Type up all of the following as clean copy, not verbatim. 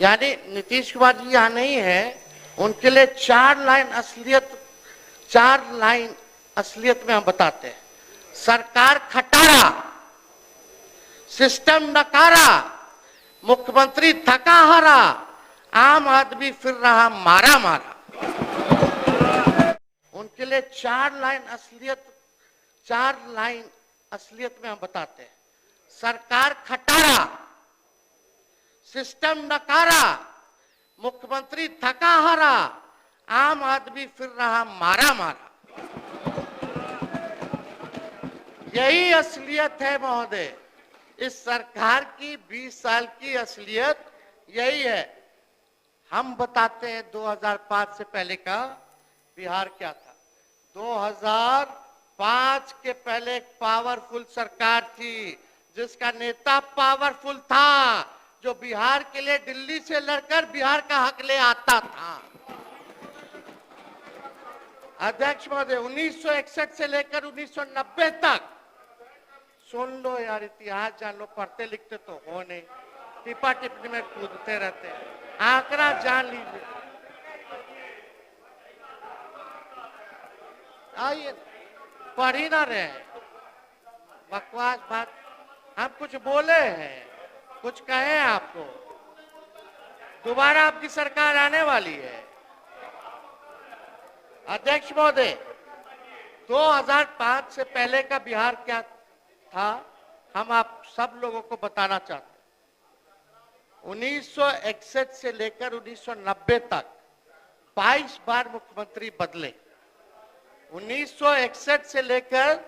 यानी नीतीश कुमार जी यहाँ नहीं है, उनके लिए चार लाइन असलियत में हम बताते हैं। सरकार खटारा, सिस्टम नकारा, मुख्यमंत्री थका हारा, आम आदमी फिर रहा मारा मारा। उनके लिए चार लाइन असलियत में हम बताते हैं। सरकार खटारा, सिस्टम नकारा, मुख्यमंत्री थका हारा, आम आदमी फिर रहा मारा मारा। यही असलियत है महोदय, इस सरकार की 20 साल की असलियत यही है। हम बताते हैं 2005 से पहले का बिहार क्या था। 2005 के पहले एक पावरफुल सरकार थी, जिसका नेता पावरफुल था, जो बिहार के लिए दिल्ली से लड़कर बिहार का हक ले आता था। अध्यक्ष महोदय, 1961 से लेकर 1990 तक, सुन लो यार, इतिहास जान लो, पढ़ते लिखते तो हो नहीं, टिपा टिप्पणी में कूदते रहते हैं, आंकड़ा जान लीजिए। आइए, पढ़ ही ना रहे, बकवास बात। हम कुछ बोले हैं, कुछ कहे आपको, दोबारा आपकी सरकार आने वाली है। अध्यक्ष महोदय, 2005 से पहले का बिहार क्या था, हम आप सब लोगों को बताना चाहते हैं। 1961 से लेकर 1990 तक 22 बार मुख्यमंत्री बदले। 1961 से लेकर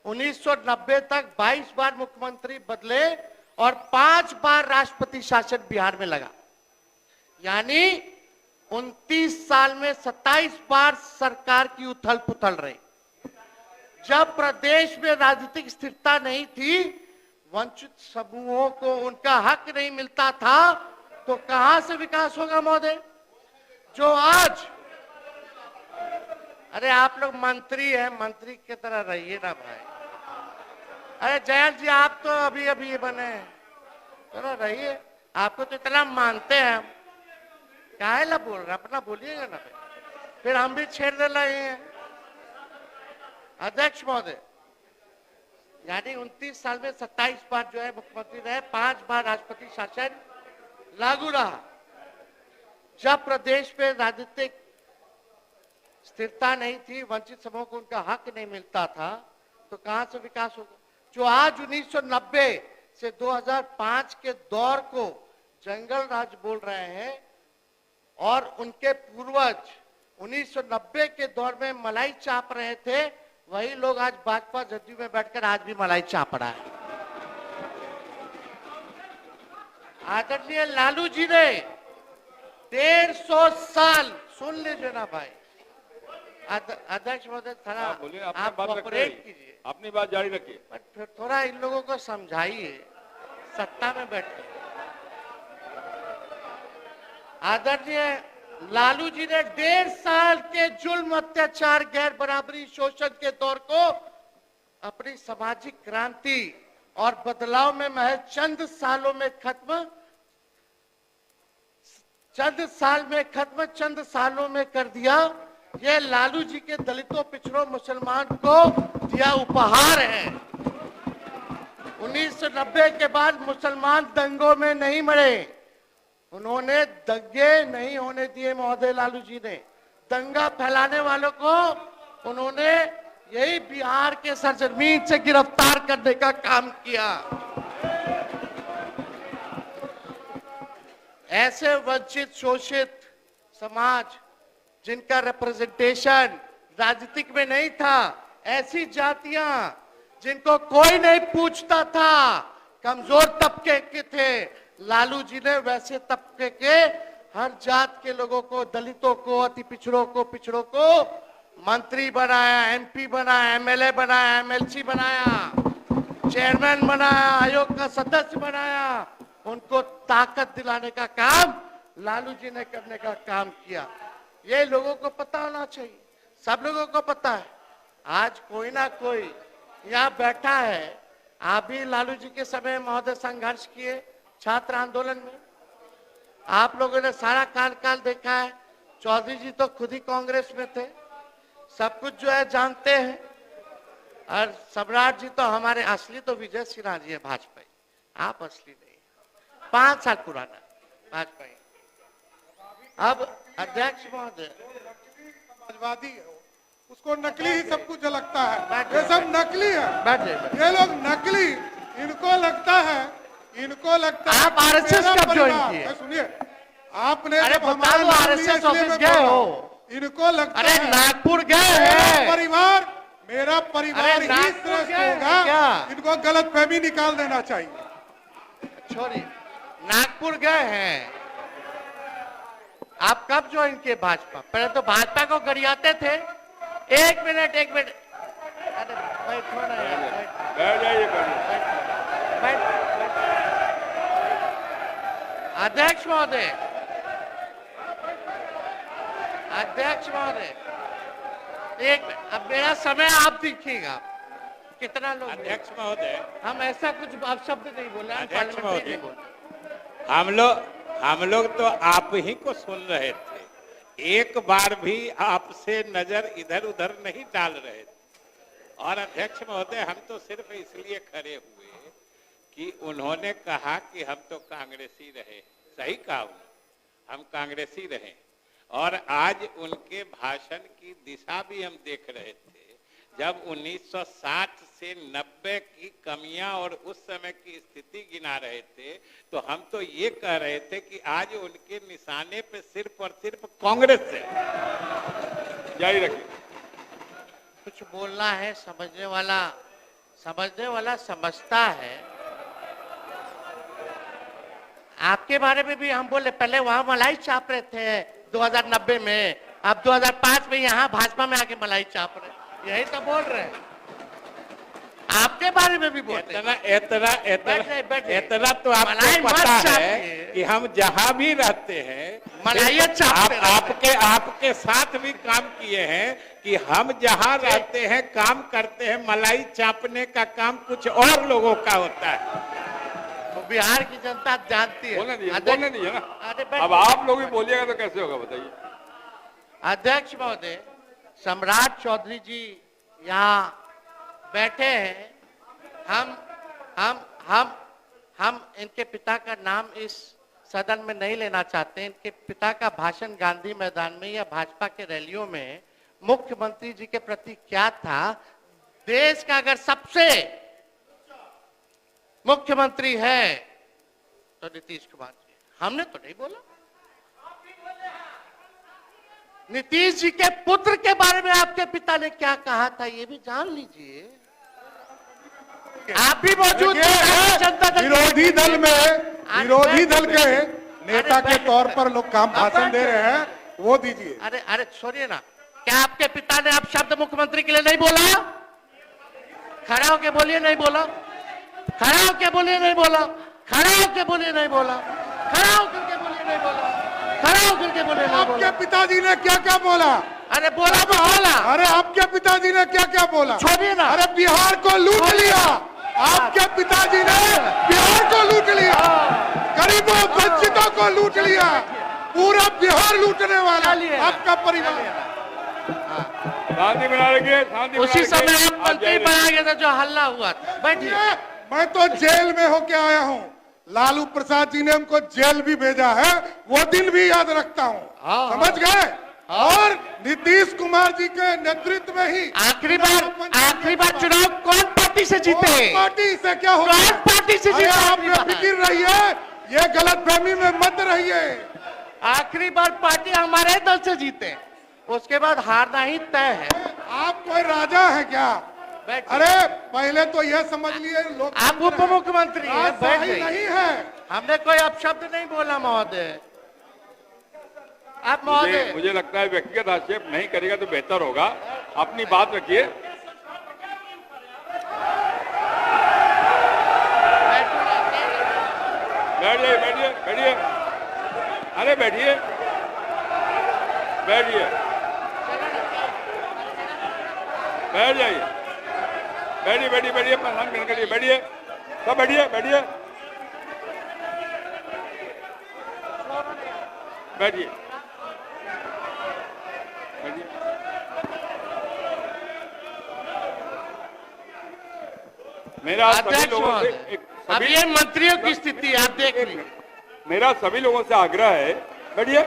1990 तक 22 बार मुख्यमंत्री बदले और 5 बार राष्ट्रपति शासन बिहार में लगा। यानी 29 साल में 27 बार सरकार की उथल पुथल रही। जब प्रदेश में राजनीतिक स्थिरता नहीं थी, वंचित समूहों को उनका हक नहीं मिलता था, तो कहां से विकास होगा महोदय? जो आज, अरे आप लोग मंत्री हैं, मंत्री की तरह रहिए ना भाई। अरे जयंत जी, आप तो अभी अभी बने, चलो रहिए, आपको तो इतना मानते हैं हम, काहे ला बोल रहे, अपना बोलिएगा ना भाई, फिर हम भी छेड़ दे रहे हैं। अध्यक्ष महोदय, यानी 29 साल में 27 बार जो है मुख्यमंत्री रहे, 5 बार राष्ट्रपति शासन लागू रहा। जब प्रदेश में राजनीतिक स्थिरता नहीं थी, वंचित समूह को उनका हक नहीं मिलता था, तो कहां से विकास होगा? जो आज 1990 से 2005 के दौर को जंगल राज बोल रहे हैं, और उनके पूर्वज 1990 के दौर में मलाई चाप रहे थे, वही लोग आज भाजपा जदयू में बैठकर आज भी मलाई चाप रहा है। आदरणीय लालू जी ने 150 साल, सुन लीजिए ना भाई, अध्यक्ष महोदय, थोड़ा आप कोऑपरेट कीजिए, अपनी बात जारी रखिए, फिर थोड़ा इन लोगों को समझाइए, सत्ता में बैठे। आदरणीय लालू जी ने 1.5 साल के जुल्म, अत्याचार, गैर बराबरी, शोषण के दौर को अपनी सामाजिक क्रांति और बदलाव में महज चंद साल में सालों में कर दिया। यह लालू जी के दलितों, पिछड़ों, मुसलमान को दिया उपहार है। 1990 के बाद मुसलमान दंगों में नहीं मरे, उन्होंने दंगे नहीं होने दिए महोदय। लालू जी ने दंगा फैलाने वालों को उन्होंने यही बिहार के सरजमीन से गिरफ्तार करने का काम किया। ऐसे वंचित, शोषित समाज जिनका रिप्रेजेंटेशन राजनीतिक में नहीं था, ऐसी जातियां जिनको कोई नहीं पूछता था, कमजोर तबके के थे, लालू जी ने वैसे तबके के हर जात के लोगों को, दलितों को, अति पिछड़ों को मंत्री बनाया, एमपी बनाया, एमएलए बनाया, एमएलसी बनाया, चेयरमैन बनाया, आयोग का सदस्य बनाया। उनको ताकत दिलाने का काम लालू जी ने करने का काम किया। ये लोगों को पता होना चाहिए, सब लोगों को पता है। आज कोई ना कोई यहाँ बैठा है, आप भी लालू जी के समय महोदय संघर्ष किए छात्र आंदोलन में, आप लोगों ने सारा काल देखा है। चौधरी जी तो खुद ही कांग्रेस में थे, सब कुछ जो है जानते हैं। और सम्राट जी तो हमारे असली तो विजय सिन्हा जी है, भाजपा। आप असली नहीं, 5 साल पुराना भाजपा। अब अध्यक्ष महोदय समाजवादी है, उसको नकली ही सब कुछ लगता है, ये सब नकली है। ये लोग नकली, इनको लगता है आप आरएसएस कब ज्वाइन किए? सुनिए, आपने अरे बता दो, आरएसएस ऑफिस गए हो? इनको लगता अरे है नागपुर गए हैं। मेरा परिवार ही श्रेष्ठ होगा। इनको गलत फहमी निकाल देना चाहिए। छोड़िए, नागपुर गए हैं। आप कब ज्वाइन किए भाजपा? पहले तो भाजपा को गरियाते थे। एक मिनट अरे बैठो ना यार, बैठ जाइए। अध्यक्ष महोदय, एक मिनट, अब मेरा समय आप देखिएगा कितना लोग। अध्यक्ष महोदय, हम ऐसा कुछ आप शब्द नहीं बोला, अध्यक्ष महोदय, हम लोग तो आप ही को सुन रहे थे, एक बार भी आपसे नजर इधर उधर नहीं डाल रहे थे। और अध्यक्ष महोदय, हम तो सिर्फ इसलिए खड़े हुए कि उन्होंने कहा कि हम तो कांग्रेसी रहे। सही कहा, हम कांग्रेसी रहे। और आज उनके भाषण की दिशा भी हम देख रहे थे। जब 1960 से 90 की कमियां और उस समय की स्थिति गिना रहे थे, तो हम तो ये कह रहे थे कि आज उनके निशाने पे सिर्फ और सिर्फ कांग्रेस है। जारी रखिए। कुछ बोलना है, समझने वाला समझता है। आपके बारे में भी हम बोले, पहले वहां मलाई चाप रहे थे 2090 में, अब 2005 में यहाँ भाजपा में आके मलाई चाप रहे, यही तो बोल रहे हैं। आपके बारे में भी बोलते हैं। इतना तो आपको पता है कि हम जहां भी रहते हैं मलाई चापते आपके साथ भी काम किए हैं कि हम जहां रहते हैं, काम करते हैं, मलाई चापने का काम कुछ और लोगों का होता है। तो बिहार की जनता जानती है। बोलने दीजिए ना। अब आप लोग भी बोलिएगा तो कैसे होगा बताइए। अध्यक्ष महोदय, सम्राट चौधरी जी यहाँ बैठे हैं। हम इनके पिता का नाम इस सदन में नहीं लेना चाहते। इनके पिता का भाषण गांधी मैदान में या भाजपा के रैलियों में मुख्यमंत्री जी के प्रति क्या था? देश का अगर सबसे मुख्यमंत्री है तो नीतीश कुमार जी। हमने तो नहीं बोला। नीतीश जी के पुत्र के बारे में आपके पिता ने क्या कहा था, ये भी जान लीजिए। आप भी मौजूद थे जनता दल विरोधी दल के नेता के तौर पर लोग काम भाषण दे रहे हैं, वो दीजिए। अरे छोड़िए ना, क्या आपके पिता ने आप शब्द मुख्यमंत्री के लिए नहीं बोला? खड़ा होके बोलिए नहीं बोला, खड़ा होके बोलिए नहीं बोला, खड़ा होके बोलिए नहीं बोला, खड़ा होकर के बोलिए नहीं बोला, खड़ा होकर के बोलिए नहीं बोला। आपके पिताजी ने क्या क्या बोला? अरे बोला तो बोला। अरे आपके पिताजी ने क्या क्या बोला? छोड़िए ना। अरे बिहार को लूट लिया, आपके पिताजी ने बिहार को लूट लिया, गरीबों वंचितों को लूट लिया, पूरा बिहार लूटने वाला आपका परिवार। शांति बना रखिए, शांति। उसी समय हम मंत्री बना गया था जो हल्ला हुआ था। बैठिए। मैं तो जेल में होके आया हूँ, लालू प्रसाद जी ने हमको जेल भी भेजा है, वो दिन भी याद रखता हूँ। समझ गए? और नीतीश कुमार जी के नेतृत्व में ही आखिरी बार चुनाव कौन पार्टी से जीते? पार्टी से क्या होगा? कौन पार्टी से जीते? आप बेफिक्र रहिए, ये गलतफहमी में मत रहिए। आखिरी बार पार्टी हमारे दल से जीते, उसके बाद हारना ही तय है। आप कोई राजा है क्या? अरे पहले तो यह समझ लिए लोग आप उप मुख्यमंत्री हैं, सही नहीं है। हमने कोई अपशब्द नहीं बोला महोदय। आप महोदय, मुझे लगता है व्यक्तिगत आक्षेप नहीं करेगा तो बेहतर होगा। अपनी बात रखिए। बैठिए, बैठिए, बैठिए। अरे बैठिए, बैठिए, बैठ जाइए। बैठिए, बैठिए, बैठिए, प्रधान ग्रहण करिए। बैठिए, सब बैठिए, बैठिए। बैठिए बैठिए। मेरा सभी अध्यक्ष लोगों से महोदय, अब ये मंत्रियों की स्थिति आप देख लीजिए। मेरा सभी लोगों से आग्रह है, बैठिए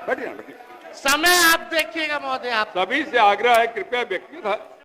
बैठिए ना, बैठिए। समय आप देखिएगा महोदय। आप सभी से आग्रह है, कृपया व्यक्तिगत